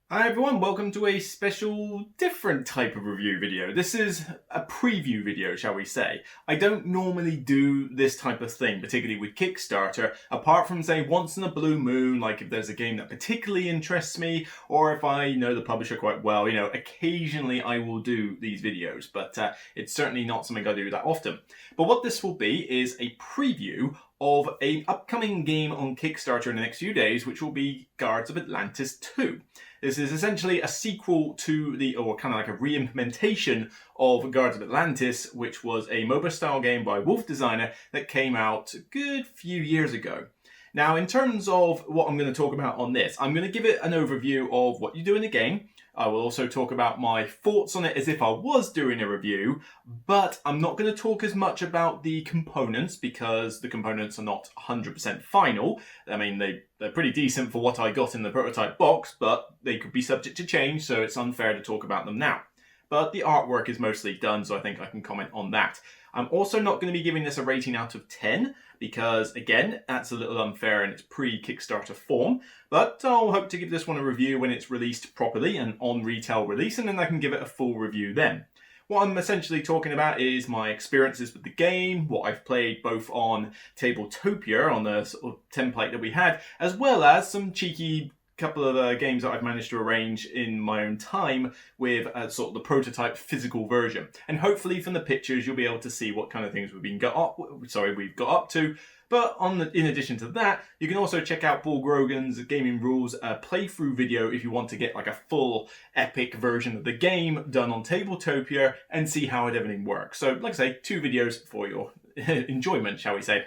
Hi everyone, welcome to a special different type of review video. This is a preview video, shall we say. I don't normally do this type of thing, particularly with Kickstarter, apart from say once in a blue moon, like if there's a game that particularly interests me, or if I know the publisher quite well, occasionally I will do these videos, but it's certainly not something I do that often. But what this will be is a preview of an upcoming game on Kickstarter in the next few days, which will be Guards of Atlantis II. This is essentially a sequel to or kind of like a re-implementation of Guards of Atlantis, which was a MOBA style game by Wolf Designer that came out a good few years ago. Now, in terms of what I'm going to talk about on this, I'm going to give it an overview of what you do in the game. I will also talk about my thoughts on it as if I was doing a review, but I'm not going to talk as much about the components because the components are not 100% final. I mean, they're pretty decent for what I got in the prototype box, but they could be subject to change, so it's unfair to talk about them now. But the artwork is mostly done, so I think I can comment on that. I'm also not going to be giving this a rating out of 10, because again, that's a little unfair in its pre-Kickstarter form, but I'll hope to give this one a review when it's released properly and on retail release, and then I can give it a full review then. What I'm essentially talking about is my experiences with the game, what I've played both on Tabletopia, on the sort of template that we had, as well as some cheeky couple of games that I've managed to arrange in my own time with sort of the prototype physical version. And hopefully from the pictures you'll be able to see what kind of things we've got up to. But in addition to that, you can also check out Paul Grogan's Gaming Rules playthrough video if you want to get like a full epic version of the game done on Tabletopia and see how everything works. So like I say, 2 videos for your enjoyment, shall we say.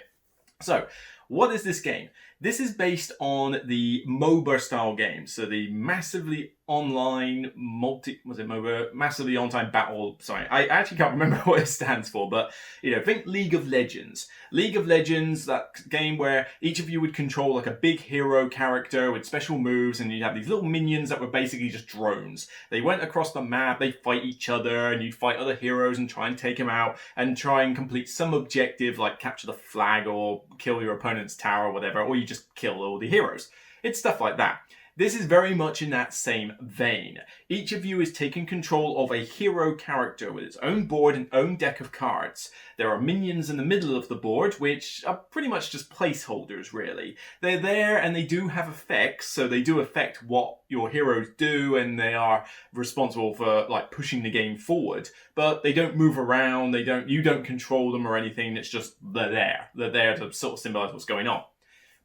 So, what is this game? This is based on the MOBA style game. So the massively online massively on-time battle. Sorry, I actually can't remember what it stands for, but think League of Legends. League of Legends, that game where each of you would control like a big hero character with special moves, and you'd have these little minions that were basically just drones. They went across the map, they fight each other, and you'd fight other heroes and try and take them out, and try and complete some objective like capture the flag or kill your opponent's tower or whatever, or you just kill all the heroes. It's stuff like that. This is very much in that same vein. Each of you is taking control of a hero character with its own board and own deck of cards. There are minions in the middle of the board, which are pretty much just placeholders, really. They're there and they do have effects, so they do affect what your heroes do, and they are responsible for like pushing the game forward. But they don't move around, you don't control them or anything, it's just they're there. They're there to sort of symbolize what's going on.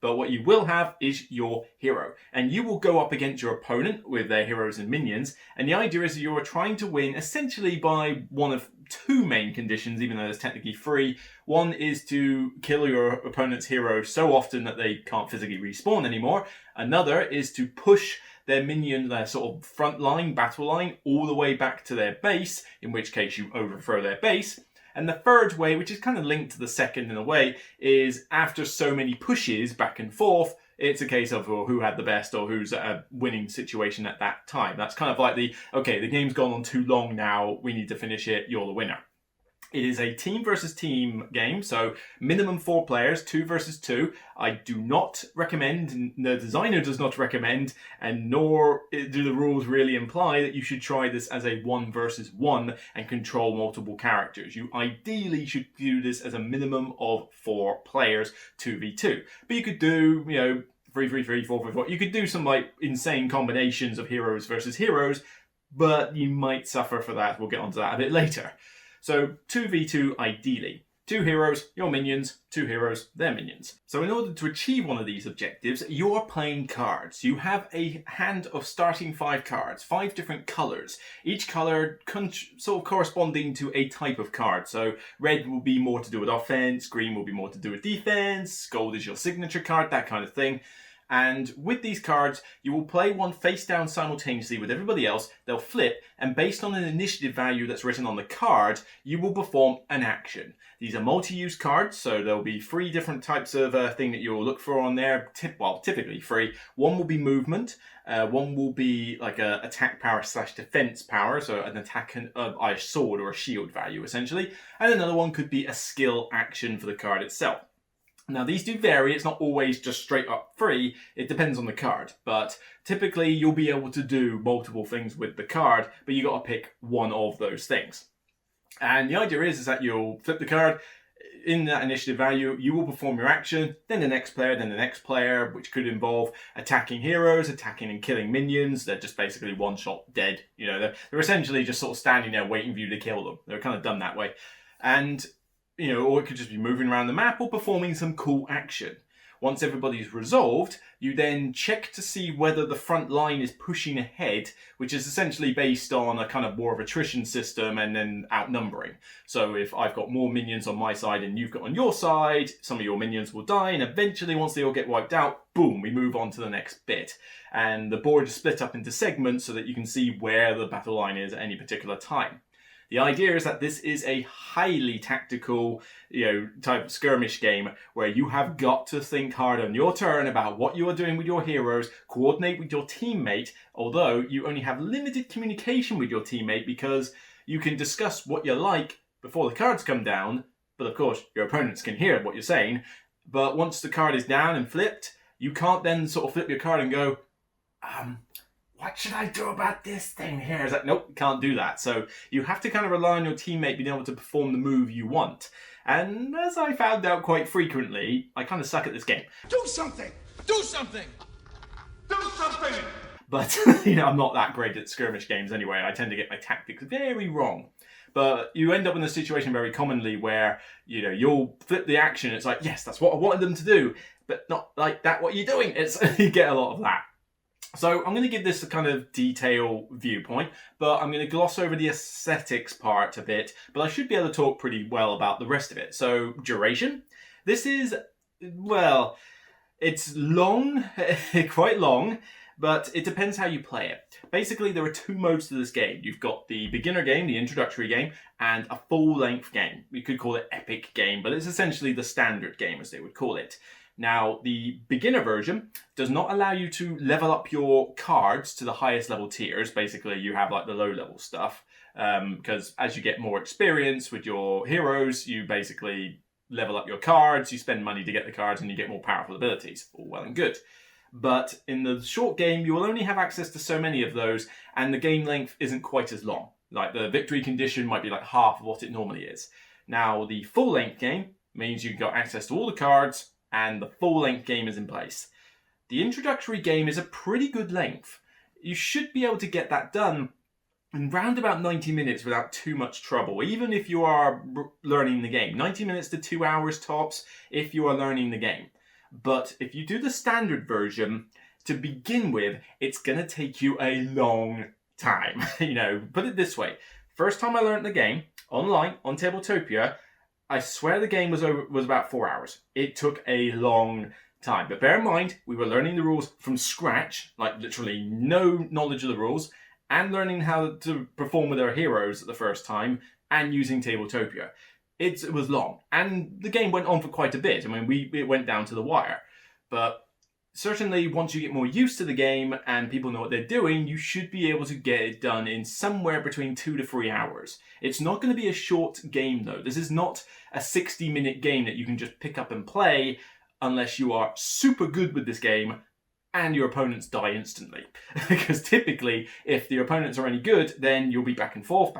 But what you will have is your hero. And you will go up against your opponent with their heroes and minions. And the idea is that you're trying to win essentially by one of 2 main conditions, even though there's technically 3. One is to kill your opponent's hero so often that they can't physically respawn anymore. Another is to push their minion, their sort of front line, battle line, all the way back to their base, in which case you overthrow their base. And the third way, which is kind of linked to the second in a way, is after so many pushes back and forth, it's a case of who had the best or who's at a winning situation at that time. That's kind of like the game's gone on too long now, we need to finish it, you're the winner. It is a team versus team game, so minimum 4 players, 2 versus 2. I do not recommend, the designer does not recommend, and nor do the rules really imply that you should try this as a 1 versus 1 and control multiple characters. You ideally should do this as a minimum of 4 players, 2v2. But you could do, 3-3-3, 4-4-4. You could do some like insane combinations of heroes versus heroes, but you might suffer for that. We'll get onto that a bit later. So 2v2 ideally. 2 heroes, your minions, 2 heroes, their minions. So in order to achieve one of these objectives, you're playing cards. You have a hand of starting 5 cards, 5 different colours. Each colour sort of corresponding to a type of card. So red will be more to do with offense, green will be more to do with defense, gold is your signature card, that kind of thing. And with these cards, you will play one face down simultaneously with everybody else. They'll flip, and based on an initiative value that's written on the card, you will perform an action. These are multi-use cards, so there'll be 3 different types of thing that you'll look for on there. Typically 3. One will be movement. One will be like a attack power / defense power, so an attack and a sword or a shield value essentially. And another one could be a skill action for the card itself. Now, these do vary. It's not always just straight up free. It depends on the card. But typically, you'll be able to do multiple things with the card, but you got to pick one of those things. And the idea is that you'll flip the card. In that initiative value, you will perform your action, then the next player, which could involve attacking heroes, attacking and killing minions. They're just basically one shot dead. You know, they're essentially just sort of standing there waiting for you to kill them. They're kind of done that way. And you know, or it could just be moving around the map or performing some cool action. Once everybody's resolved, you then check to see whether the front line is pushing ahead, which is essentially based on a kind of war of attrition system and then outnumbering. So if I've got more minions on my side and you've got on your side, some of your minions will die, and eventually once they all get wiped out, boom, we move on to the next bit. And the board is split up into segments so that you can see where the battle line is at any particular time. The idea is that this is a highly tactical, type of skirmish game where you have got to think hard on your turn about what you are doing with your heroes, coordinate with your teammate, although you only have limited communication with your teammate because you can discuss what you like before the cards come down, but of course your opponents can hear what you're saying. But once the card is down and flipped, you can't then sort of flip your card and go, what should I do about this thing here? It's like, nope, you can't do that. So you have to kind of rely on your teammate being able to perform the move you want. And as I found out quite frequently, I kind of suck at this game. Do something! Do something! Do something! But, I'm not that great at skirmish games anyway. I tend to get my tactics very wrong. But you end up in a situation very commonly where, you'll flip the action. It's like, yes, that's what I wanted them to do. But not like that, what you're doing. You get a lot of that. So I'm going to give this a kind of detail viewpoint, but I'm going to gloss over the aesthetics part a bit, but I should be able to talk pretty well about the rest of it. So duration. This is, well, it's long, quite long, but it depends how you play it. Basically, there are two modes to this game. You've got the beginner game, the introductory game, and a full-length game. You could call it epic game, but it's essentially the standard game, as they would call it. Now, the beginner version does not allow you to level up your cards to the highest level tiers. Basically, you have like the low level stuff, because as you get more experience with your heroes, you basically level up your cards, you spend money to get the cards, and you get more powerful abilities. All well and good. But in the short game, you will only have access to so many of those, and the game length isn't quite as long. Like the victory condition might be like half of what it normally is. Now, the full length game means you've got access to all the cards, and the full-length game is in place. The introductory game is a pretty good length. You should be able to get that done in round about 90 minutes without too much trouble, even if you are learning the game. 90 minutes to 2 hours tops if you are learning the game. But if you do the standard version, to begin with, it's going to take you a long time. Put it this way. First time I learned the game, online, on Tabletopia, I swear the game was about 4 hours. It took a long time. But bear in mind, we were learning the rules from scratch, like literally no knowledge of the rules, and learning how to perform with our heroes the first time, and using Tabletopia. It was long. And the game went on for quite a bit. It went down to the wire. But certainly, once you get more used to the game and people know what they're doing, you should be able to get it done in somewhere between 2 to 3 hours. It's not going to be a short game, though. This is not a 60-minute game that you can just pick up and play unless you are super good with this game and your opponents die instantly. Because typically, if the opponents are any good, then you'll be back and forth,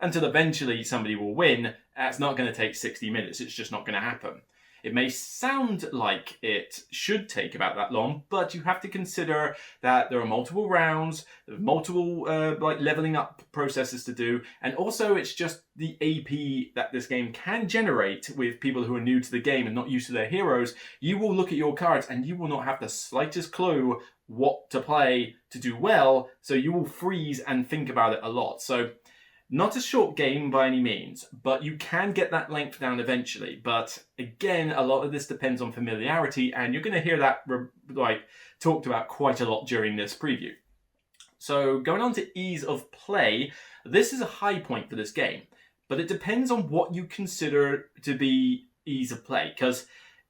until eventually somebody will win. That's not going to take 60 minutes. It's just not going to happen. It may sound like it should take about that long, but you have to consider that there are multiple rounds, multiple leveling up processes to do, and also it's just the AP that this game can generate with people who are new to the game and not used to their heroes. You will look at your cards and you will not have the slightest clue what to play to do well, so you will freeze and think about it a lot. So not a short game by any means, but you can get that length down eventually. But again, a lot of this depends on familiarity, and you're going to hear that talked about quite a lot during this preview. So going on to ease of play, this is a high point for this game, but it depends on what you consider to be ease of play, because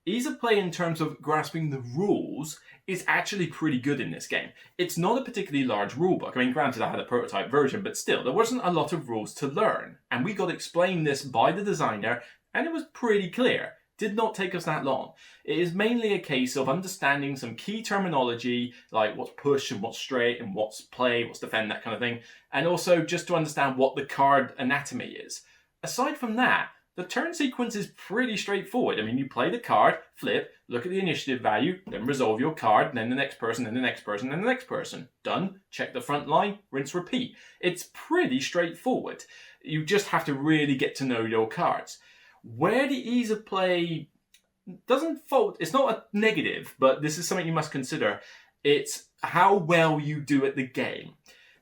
ease of play in terms of grasping the rules is actually pretty good in this game. It's not a particularly large rulebook. Granted, I had a prototype version, but still, there wasn't a lot of rules to learn. And we got explained this by the designer, and it was pretty clear. did not take us that long. It is mainly a case of understanding some key terminology, like what's push and what's straight and what's play, what's defend, that kind of thing. And also just to understand what the card anatomy is. Aside from that, the turn sequence is pretty straightforward. I mean, you play the card, flip, look at the initiative value, then resolve your card, then the next person, then the next person, then the next person. Done. Check the front line, rinse, repeat. It's pretty straightforward. You just have to really get to know your cards. Where the ease of play doesn't fault, it's not a negative, but this is something you must consider. It's how well you do at the game.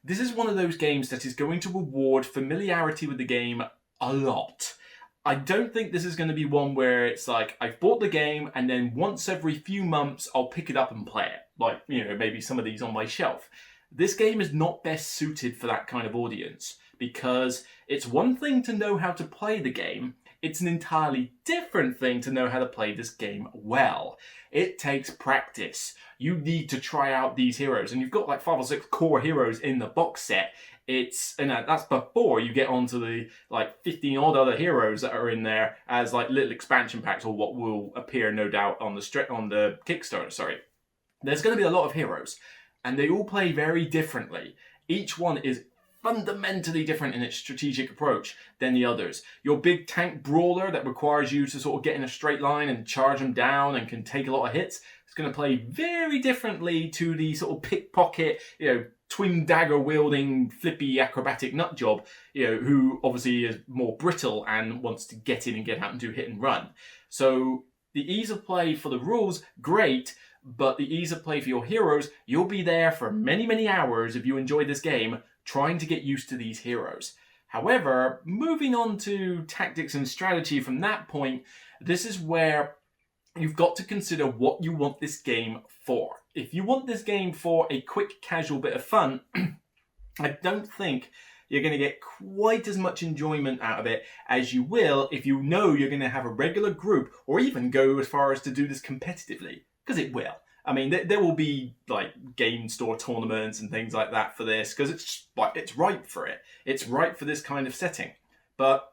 This is one of those games that is going to reward familiarity with the game a lot. I don't think this is going to be one where it's like, I've bought the game and then once every few months I'll pick it up and play it. Like, maybe some of these on my shelf. This game is not best suited for that kind of audience because it's one thing to know how to play the game. It's an entirely different thing to know how to play this game well. It takes practice. You need to try out these heroes, and you've got like 5 or 6 core heroes in the box set. That's before you get onto the like 15 odd other heroes that are in there as like little expansion packs, or what will appear no doubt on the Kickstarter. Sorry, there's going to be a lot of heroes, and they all play very differently. Each one is fundamentally different in its strategic approach than the others. Your big tank brawler that requires you to sort of get in a straight line and charge them down and can take a lot of hits, it's going to play very differently to the sort of pickpocket, twin dagger wielding flippy acrobatic nut job, who obviously is more brittle and wants to get in and get out and do hit and run. So the ease of play for the rules, great, but the ease of play for your heroes, you'll be there for many, many hours if you enjoy this game, trying to get used to these heroes. However, moving on to tactics and strategy from that point, this is where you've got to consider what you want this game for. If you want this game for a quick, casual bit of fun, I don't think you're going to get quite as much enjoyment out of it as you will if you know you're going to have a regular group, or even go as far as to do this competitively, because it will. I mean, there will be like game store tournaments and things like that for this, because it's ripe for it. It's ripe for this kind of setting. But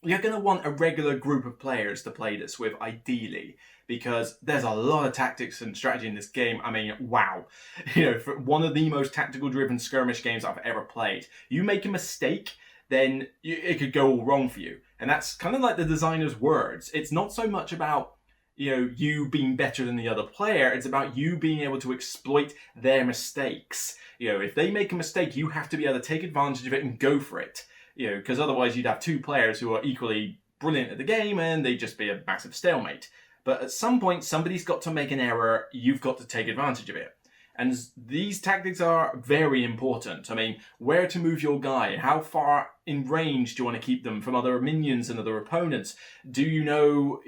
you're going to want a regular group of players to play this with, ideally, because there's a lot of tactics and strategy in this game. I mean, wow. For one of the most tactical-driven skirmish games I've ever played. You make a mistake, then it could go all wrong for you. And that's kind of like the designer's words. It's not so much about you being better than the other player. It's about you being able to exploit their mistakes. If they make a mistake, you have to be able to take advantage of it and go for it. Because otherwise you'd have 2 players who are equally brilliant at the game and they'd just be a massive stalemate. But at some point, somebody's got to make an error. You've got to take advantage of it. And these tactics are very important. I mean, where to move your guy? How far in range do you want to keep them from other minions and other opponents? Do you know,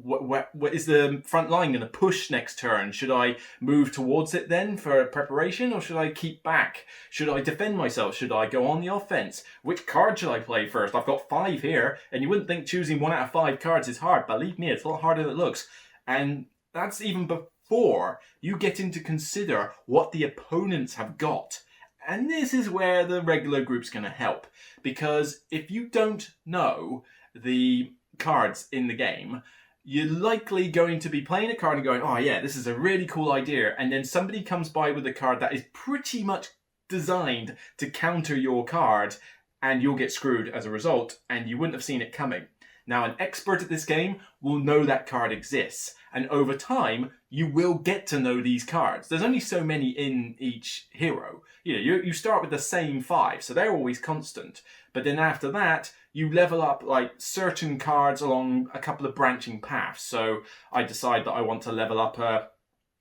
what is the front line going to push next turn? Should I move towards it then for preparation, or should I keep back? Should I defend myself? Should I go on the offense? Which card should I play first? I've got 5 here, and you wouldn't think choosing 1 out of 5 cards is hard. Believe me, it's a lot harder than it looks. And that's even before you get in to consider what the opponents have got. And this is where the regular group's going to help. Because if you don't know the cards in the game, you're likely going to be playing a card and going, oh yeah, this is a really cool idea. And then somebody comes by with a card that is pretty much designed to counter your card, and you'll get screwed as a result, and you wouldn't have seen it coming. Now, an expert at this game will know that card exists. And over time, you will get to know these cards. There's only so many in each hero. You start with the same 5, so they're always constant. But then after that, you level up like certain cards along a couple of branching paths. So I decide that I want to level up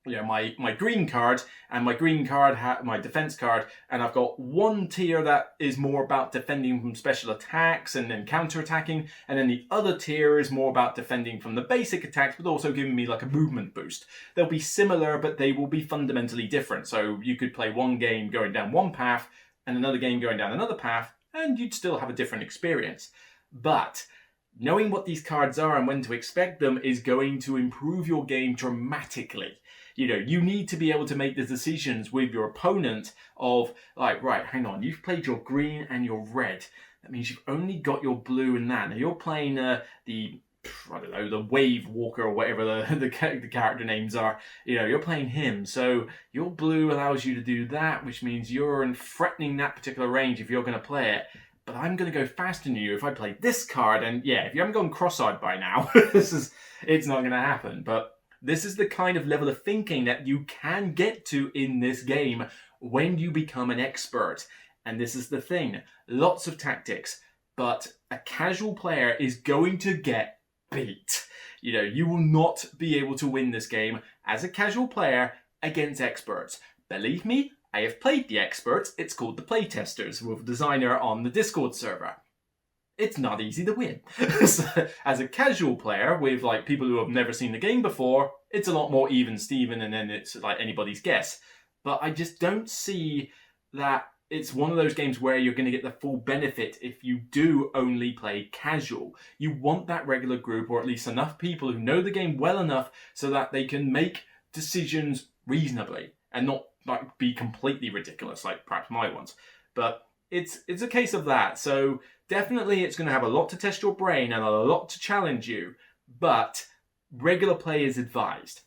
my green card, and my green card, my defense card, and I've got one tier that is more about defending from special attacks and then counter-attacking, and then the other tier is more about defending from the basic attacks, but also giving me like a movement boost. They'll be similar, but they will be fundamentally different. So you could play one game going down one path, and another game going down another path, and you'd still have a different experience. But knowing what these cards are and when to expect them is going to improve your game dramatically. You need to be able to make the decisions with your opponent of, like, right, hang on, you've played your green and your red. That means you've only got your blue and that. Now you're playing the I don't know, the Wave Walker or whatever the character names are. You're playing him, so your blue allows you to do that, which means you're threatening that particular range if you're going to play it. But I'm going to go faster than you if I play this card, and yeah, if you haven't gone cross-eyed by now, it's not going to happen. But this is the kind of level of thinking that you can get to in this game when you become an expert. And this is the thing, lots of tactics, but a casual player is going to get beat. You will not be able to win this game as a casual player against experts. Believe me, I have played the experts. It's called the playtesters with a designer on the Discord server. It's not easy to win. As a casual player with people who have never seen the game before, it's a lot more even Steven, and then it's like anybody's guess. But I just don't see that it's one of those games where you're going to get the full benefit if you do only play casual. You want that regular group, or at least enough people who know the game well enough so that they can make decisions reasonably and not be completely ridiculous like perhaps my ones. But it's a case of that. So definitely it's going to have a lot to test your brain and a lot to challenge you, but regular play is advised.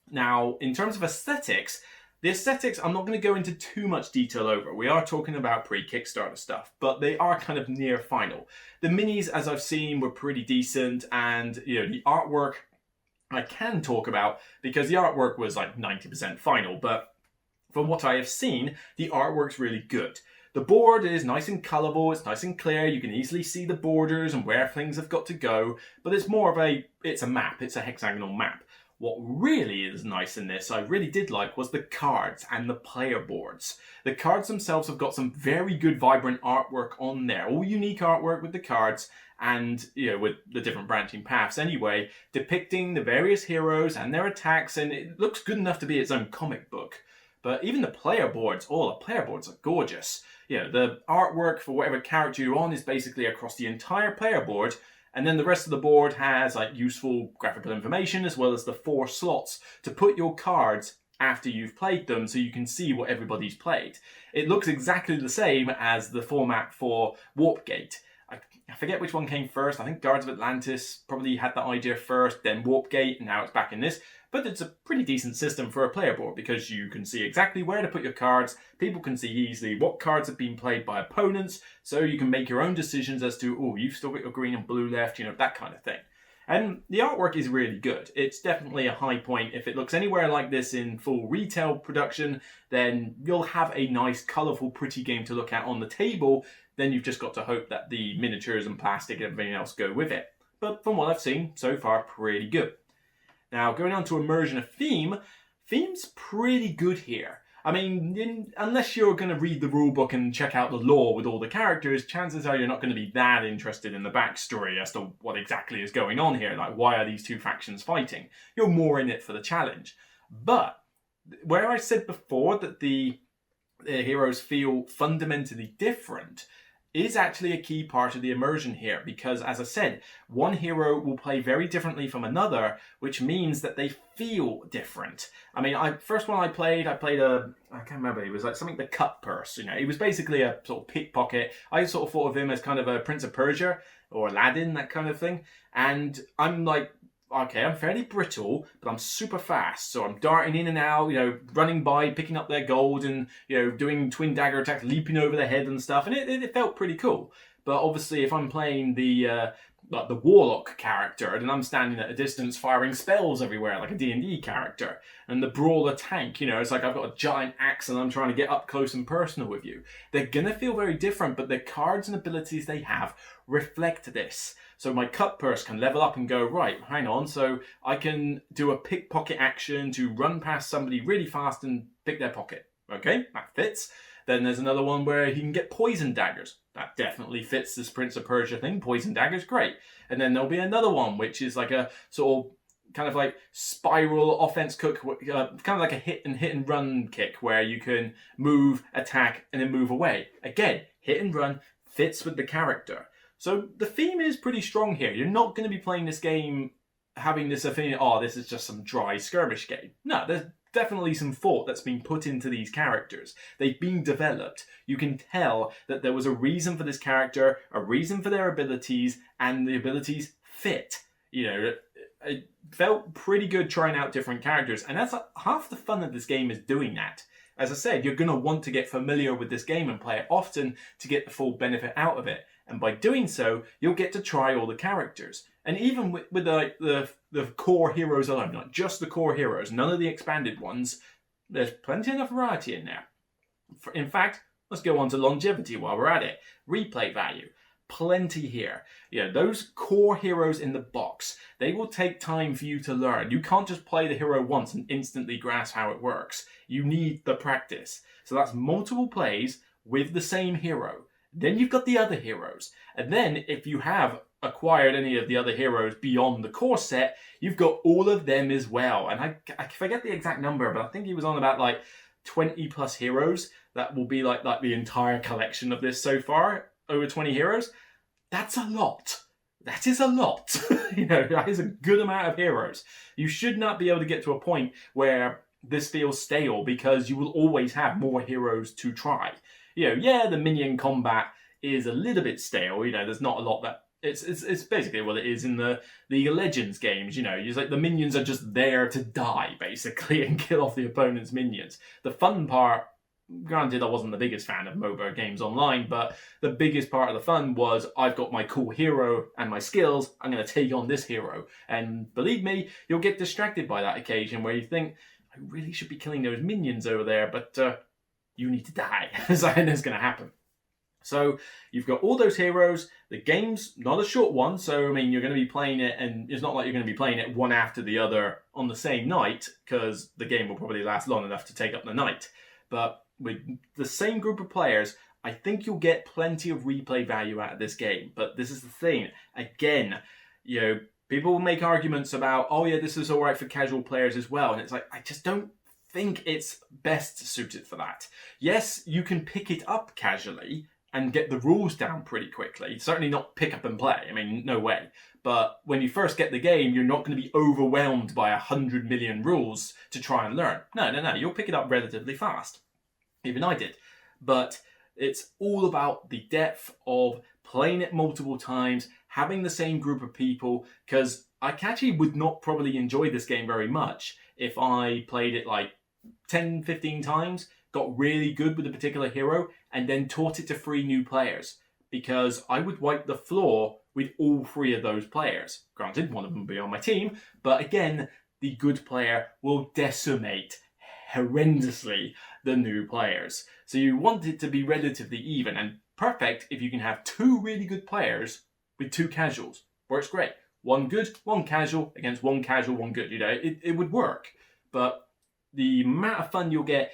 Now, in terms of aesthetics, the aesthetics I'm not going to go into too much detail over. We are talking about pre-Kickstarter stuff, but they are kind of near final. The minis, as I've seen, were pretty decent, and the artwork I can talk about because the artwork was 90% final, but from what I have seen, the artwork's really good. The board is nice and colourful, it's nice and clear, you can easily see the borders and where things have got to go, but it's more of it's a map, it's a hexagonal map. What really is nice in this, I really did like, was the cards and the player boards. The cards themselves have got some very good vibrant artwork on there, all unique artwork with the cards, and with the different branching paths anyway, depicting the various heroes and their attacks, and it looks good enough to be its own comic book. But even the player boards, the player boards are gorgeous. The artwork for whatever character you're on is basically across the entire player board, and then the rest of the board has useful graphical information as well as the 4 slots to put your cards after you've played them so you can see what everybody's played. It looks exactly the same as the format for Warp Gate. I forget which one came first. I think Guards of Atlantis probably had that idea first, then Warp Gate, and now it's back in this. But it's a pretty decent system for a player board because you can see exactly where to put your cards. People can see easily what cards have been played by opponents, so you can make your own decisions as to, you've still got your green and blue left, that kind of thing. And the artwork is really good. It's definitely a high point. If it looks anywhere like this in full retail production, then you'll have a nice, colourful, pretty game to look at on the table. Then you've just got to hope that the miniatures and plastic and everything else go with it. But from what I've seen, so far, pretty good. Now, going on to Immersion theme's pretty good here. I mean, unless you're going to read the rulebook and check out the lore with all the characters, chances are you're not going to be that interested in the backstory as to what exactly is going on here. Why are these two factions fighting? You're more in it for the challenge. But where I said before that the heroes feel fundamentally different is actually a key part of the immersion here, because as I said, one hero will play very differently from another, which means that they feel different. I mean, first one I played I can't remember, it was something the cut purse, he was basically a sort of pickpocket. I sort of thought of him as kind of a Prince of Persia or Aladdin, that kind of thing, and I'm okay, I'm fairly brittle, but I'm super fast. So I'm darting in and out, running by, picking up their gold and, doing twin dagger attacks, leaping over their head and stuff. And it felt pretty cool. But obviously, if I'm playing the warlock character, then I'm standing at a distance firing spells everywhere like a D&D character. And the brawler tank, it's like I've got a giant axe and I'm trying to get up close and personal with you. They're going to feel very different, but the cards and abilities they have reflect this. So my cut purse can level up and go, right, hang on, so I can do a pickpocket action to run past somebody really fast and pick their pocket. Okay, that fits. Then there's another one where he can get poison daggers. That definitely fits this Prince of Persia thing. Poison daggers, great. And then there'll be another one, which is like a sort of kind of like spiral offense cook, kind of like a hit and run kick where you can move, attack, and then move away. Again, hit and run fits with the character. So the theme is pretty strong here. You're not going to be playing this game having this opinion, this is just some dry skirmish game. No, there's definitely some thought that's been put into these characters. They've been developed. You can tell that there was a reason for this character, a reason for their abilities, and the abilities fit. You know, it felt pretty good trying out different characters, and that's half the fun of this game is doing that. As I said, you're going to want to get familiar with this game and play it often to get the full benefit out of it. And by doing so, you'll get to try all the characters. And even with the core heroes alone, not just the core heroes, none of the expanded ones, there's plenty enough variety in there. In fact, let's go on to longevity while we're at it. Replay value. Plenty here. You know, those core heroes in the box, they will take time for you to learn. You can't just play the hero once and instantly grasp how it works. You need the practice. So that's multiple plays with the same hero. Then you've got the other heroes. And then if you have acquired any of the other heroes beyond the core set, you've got all of them as well. And I forget the exact number, but I think he was on about like 20 plus heroes. That will be like the entire collection of this so far. Over 20 heroes, that's a lot. That is a lot. You know, that is a good amount of heroes. You should not be able to get to a point where this feels stale because you will always have more heroes to try. You know, yeah, the minion combat is a little bit stale. You know, there's not a lot that it's basically what it is in the League of Legends games. You know, it's like the minions are just there to die basically and kill off the opponent's minions. The fun part. Granted, I wasn't the biggest fan of MOBA games online, but the biggest part of the fun was I've got my cool hero and my skills, I'm going to take on this hero. And believe me, you'll get distracted by that occasion where you think, I really should be killing those minions over there, but you need to die. And it's going to happen. So you've got all those heroes. The game's not a short one, so I mean, you're going to be playing it, and it's not like you're going to be playing it one after the other on the same night, because the game will probably last long enough to take up the night. But with the same group of players, I think you'll get plenty of replay value out of this game. But this is the thing. Again, you know, people will make arguments about, oh yeah, this is all right for casual players as well. And it's like, I just don't think it's best suited for that. Yes, you can pick it up casually and get the rules down pretty quickly. Certainly not pick up and play. I mean, no way. But when you first get the game, you're not going to be overwhelmed by 100 million rules to try and learn. No. You'll pick it up relatively fast. Even I did. But it's all about the depth of playing it multiple times, having the same group of people, because I actually would not probably enjoy this game very much if I played it like 10, 15 times, got really good with a particular hero, and then taught it to 3 new players. Because I would wipe the floor with all 3 of those players. Granted, one of them would be on my team, but again, the good player will decimate horrendously the new players. So you want it to be relatively even, and perfect if you can have 2 really good players with 2 casuals. Works great. 1 good, 1 casual against 1 casual, 1 good. You know, it would work. But the amount of fun you'll get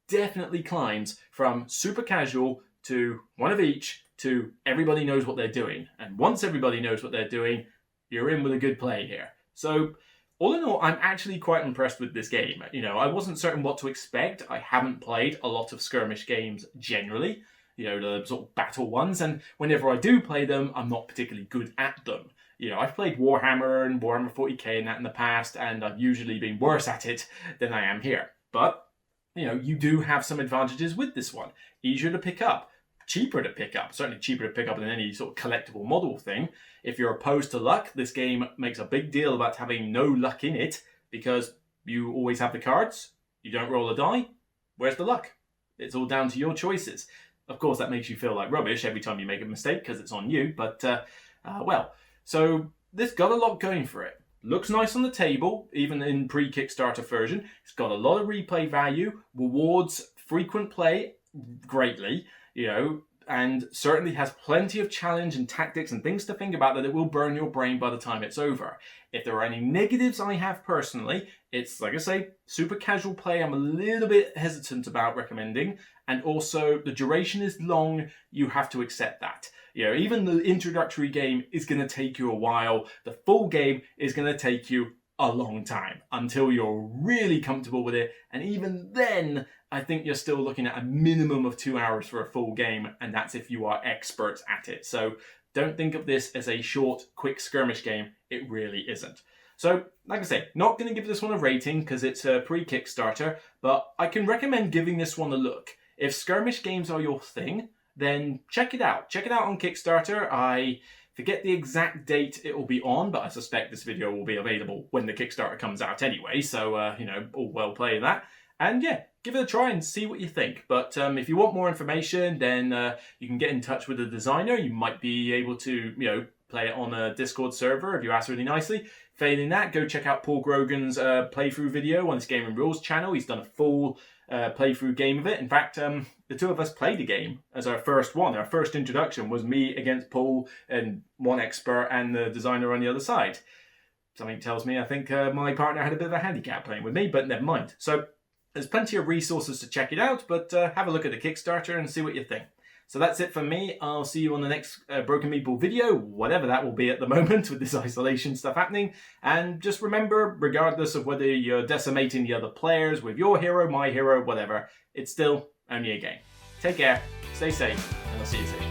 definitely climbs from super casual to 1 of each to everybody knows what they're doing. And once everybody knows what they're doing, you're in with a good play here. So all in all, I'm actually quite impressed with this game. You know, I wasn't certain what to expect. I haven't played a lot of skirmish games generally, you know, the sort of battle ones, and whenever I do play them, I'm not particularly good at them. You know, I've played Warhammer and Warhammer 40k and that in the past, and I've usually been worse at it than I am here. But, you know, you do have some advantages with this one. Easier to pick up. Cheaper to pick up, certainly cheaper to pick up than any sort of collectible model thing. If you're opposed to luck, this game makes a big deal about having no luck in it because you always have the cards, you don't roll a die, where's the luck? It's all down to your choices. Of course, that makes you feel like rubbish every time you make a mistake because it's on you, but, well, so this got a lot going for it. Looks nice on the table, even in pre-Kickstarter version. It's got a lot of replay value, rewards frequent play greatly, you know, and certainly has plenty of challenge and tactics and things to think about that it will burn your brain by the time it's over. If there are any negatives I have personally, it's, like I say, super casual play I'm a little bit hesitant about recommending, and also the duration is long, you have to accept that. You know, even the introductory game is going to take you a while, the full game is going to take you a long time until you're really comfortable with it, and even then I think you're still looking at a minimum of 2 hours for a full game, and that's if you are experts at it. So don't think of this as a short, quick skirmish game. It really isn't. So, like I say, not going to give this one a rating because it's a pre-Kickstarter, but I can recommend giving this one a look. If skirmish games are your thing, then check it out. Check it out on Kickstarter. I Forget the exact date it will be on, but I suspect this video will be available when the Kickstarter comes out anyway, so, you know, all well playing that. And yeah, give it a try and see what you think. But if you want more information, then you can get in touch with the designer. You might be able to, you know, play it on a Discord server if you ask really nicely. Failing that, go check out Paul Grogan's playthrough video on his Game and Rules channel. He's done a full playthrough game of it. In fact, the two of us played a game as our first one. Our first introduction was me against Paul and one expert and the designer on the other side. Something tells me I think my partner had a bit of a handicap playing with me, but never mind. So there's plenty of resources to check it out, but have a look at the Kickstarter and see what you think. So that's it from me. I'll see you on the next Broken Meeple video, whatever that will be at the moment with this isolation stuff happening. And just remember, regardless of whether you're decimating the other players with your hero, my hero, whatever, it's still only a game. Take care, stay safe, and I'll see you soon.